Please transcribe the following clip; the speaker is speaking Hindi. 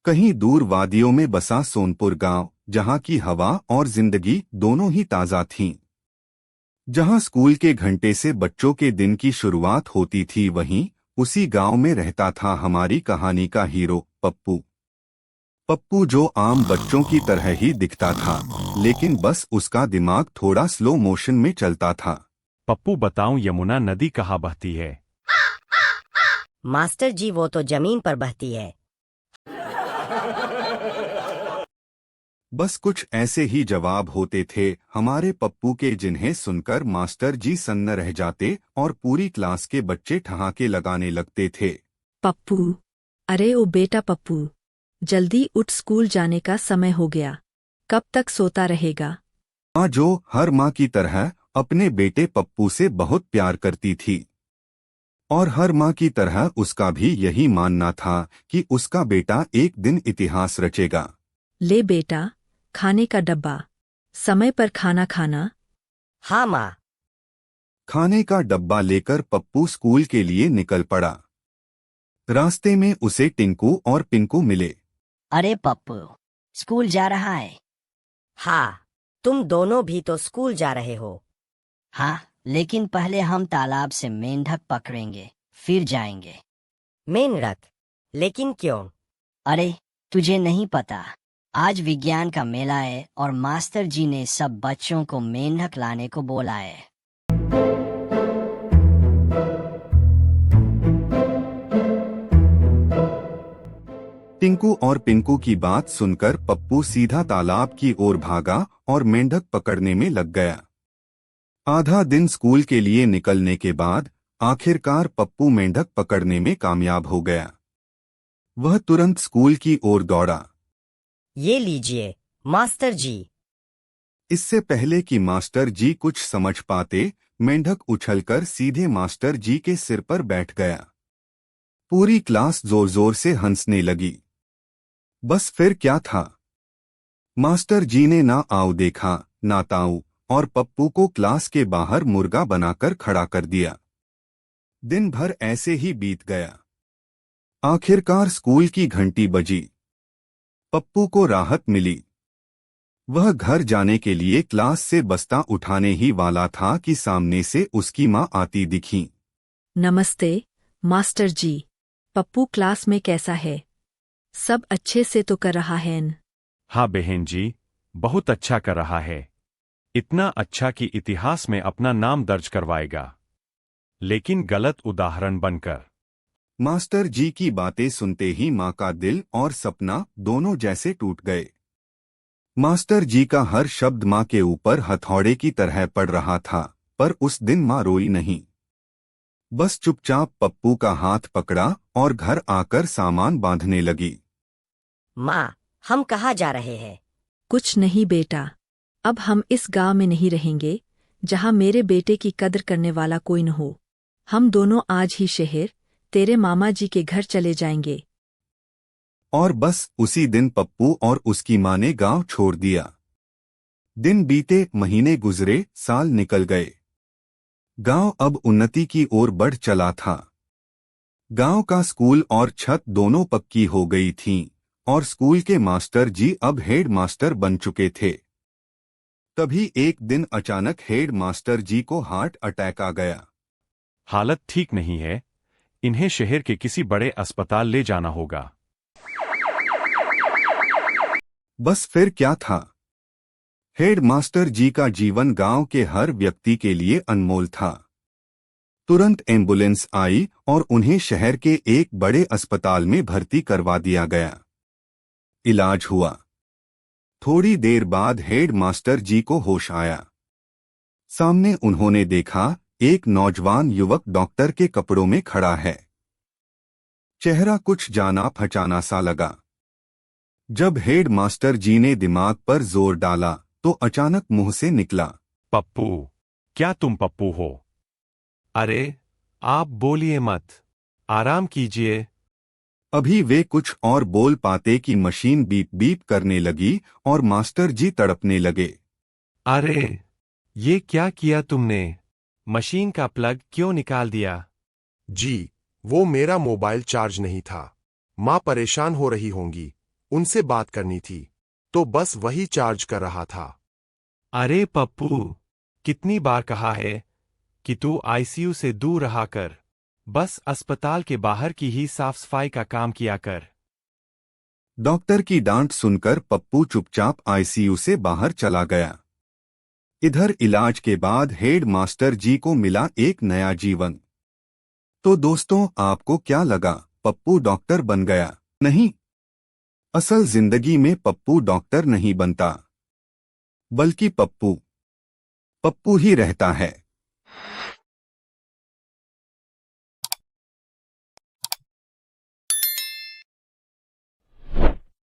कहीं दूर वादियों में बसा सोनपुर गांव, जहां की हवा और जिंदगी दोनों ही ताजा थीं। जहां स्कूल के घंटे से बच्चों के दिन की शुरुआत होती थी, वहीं उसी गांव में रहता था हमारी कहानी का हीरो पप्पू। पप्पू जो आम बच्चों की तरह ही दिखता था, लेकिन बस उसका दिमाग थोड़ा स्लो मोशन में चलता था। पप्पू बताऊं, यमुना नदी कहाँ बहती है? मास्टर जी, वो तो जमीन पर बहती है। बस कुछ ऐसे ही जवाब होते थे हमारे पप्पू के, जिन्हें सुनकर मास्टर जी सन्न रह जाते और पूरी क्लास के बच्चे ठहाके लगाने लगते थे। पप्पू, अरे ओ बेटा पप्पू, जल्दी उठ, स्कूल जाने का समय हो गया। कब तक सोता रहेगा? माँ, जो हर माँ की तरह अपने बेटे पप्पू से बहुत प्यार करती थी, और हर माँ की तरह उसका भी यही मानना था कि उसका बेटा एक दिन इतिहास रचेगा। ले बेटा, खाने का डब्बा, समय पर खाना खाना। हाँ माँ। खाने का डब्बा लेकर पप्पू स्कूल के लिए निकल पड़ा। रास्ते में उसे टिंकू और पिंकू मिले। अरे पप्पू, स्कूल जा रहा है? हाँ, तुम दोनों भी तो स्कूल जा रहे हो। हाँ, लेकिन पहले हम तालाब से मेंढक पकड़ेंगे, फिर जाएंगे। मेंढक? लेकिन क्यों? अरे, तुझे नहीं पता, आज विज्ञान का मेला है और मास्टर जी ने सब बच्चों को मेंढक लाने को बोला है। टिंकू और पिंकू की बात सुनकर पप्पू सीधा तालाब की ओर भागा और मेंढक पकड़ने में लग गया। आधा दिन स्कूल के लिए निकलने के बाद आखिरकार पप्पू मेंढक पकड़ने में कामयाब हो गया। वह तुरंत स्कूल की ओर दौड़ा। ये लीजिए मास्टर जी। इससे पहले कि मास्टर जी कुछ समझ पाते, मेंढक उछलकर सीधे मास्टर जी के सिर पर बैठ गया। पूरी क्लास जोर जोर से हंसने लगी। बस फिर क्या था, मास्टर जी ने ना आओ देखा ना ताऊ, और पप्पू को क्लास के बाहर मुर्गा बनाकर खड़ा कर दिया। दिन भर ऐसे ही बीत गया। आखिरकार स्कूल की घंटी बजी। पप्पू को राहत मिली। वह घर जाने के लिए क्लास से बस्ता उठाने ही वाला था कि सामने से उसकी माँ आती दिखी। नमस्ते मास्टर जी, पप्पू क्लास में कैसा है? सब अच्छे से तो कर रहा है न? हाँ बहन जी, बहुत अच्छा कर रहा है। इतना अच्छा कि इतिहास में अपना नाम दर्ज करवाएगा, लेकिन गलत उदाहरण बनकर। मास्टर जी की बातें सुनते ही माँ का दिल और सपना दोनों जैसे टूट गए। मास्टर जी का हर शब्द माँ के ऊपर हथौड़े की तरह पड़ रहा था, पर उस दिन माँ रोई नहीं। बस चुपचाप पप्पू का हाथ पकड़ा और घर आकर सामान बांधने लगी। माँ, हम कहाँ जा रहे हैं? कुछ नहीं बेटा, अब हम इस गांव में नहीं रहेंगे जहां मेरे बेटे की कद्र करने वाला कोई न हो। हम दोनों आज ही शहर तेरे मामा जी के घर चले जाएंगे। और बस उसी दिन पप्पू और उसकी माँ ने गांव छोड़ दिया। दिन बीते, महीने गुजरे, साल निकल गए। गांव अब उन्नति की ओर बढ़ चला था। गांव का स्कूल और छत दोनों पक्की हो गई थीं, और स्कूल के मास्टर जी अब हेड मास्टर बन चुके थे। तभी एक दिन अचानक हेड मास्टर जी को हार्ट अटैक आ गया। हालत ठीक नहीं है, इन्हें शहर के किसी बड़े अस्पताल ले जाना होगा। बस फिर क्या था, हेड मास्टर जी का जीवन गांव के हर व्यक्ति के लिए अनमोल था। तुरंत एम्बुलेंस आई और उन्हें शहर के एक बड़े अस्पताल में भर्ती करवा दिया गया। इलाज हुआ। थोड़ी देर बाद हेड मास्टर जी को होश आया। सामने उन्होंने देखा, एक नौजवान युवक डॉक्टर के कपड़ों में खड़ा है। चेहरा कुछ जाना पहचाना सा लगा। जब हेड मास्टर जी ने दिमाग पर जोर डाला तो अचानक मुंह से निकला, पप्पू, क्या तुम पप्पू हो? अरे, आप बोलिए मत, आराम कीजिए। अभी वे कुछ और बोल पाते कि मशीन बीप बीप करने लगी और मास्टर जी तड़पने लगे। अरे, ये क्या किया तुमने? मशीन का प्लग क्यों निकाल दिया? जी, वो मेरा मोबाइल चार्ज नहीं था। माँ परेशान हो रही होंगी, उनसे बात करनी थी, तो बस वही चार्ज कर रहा था। अरे पप्पू, कितनी बार कहा है कि तू आईसीयू से दूर रहा कर, बस अस्पताल के बाहर की ही साफ सफाई का काम किया कर। डॉक्टर की डांट सुनकर पप्पू चुपचाप आईसीयू से बाहर चला गया। इधर इलाज के बाद हेड मास्टर जी को मिला एक नया जीवन। तो दोस्तों, आपको क्या लगा, पप्पू डॉक्टर बन गया? नहीं, असल जिंदगी में पप्पू डॉक्टर नहीं बनता, बल्कि पप्पू ही रहता है।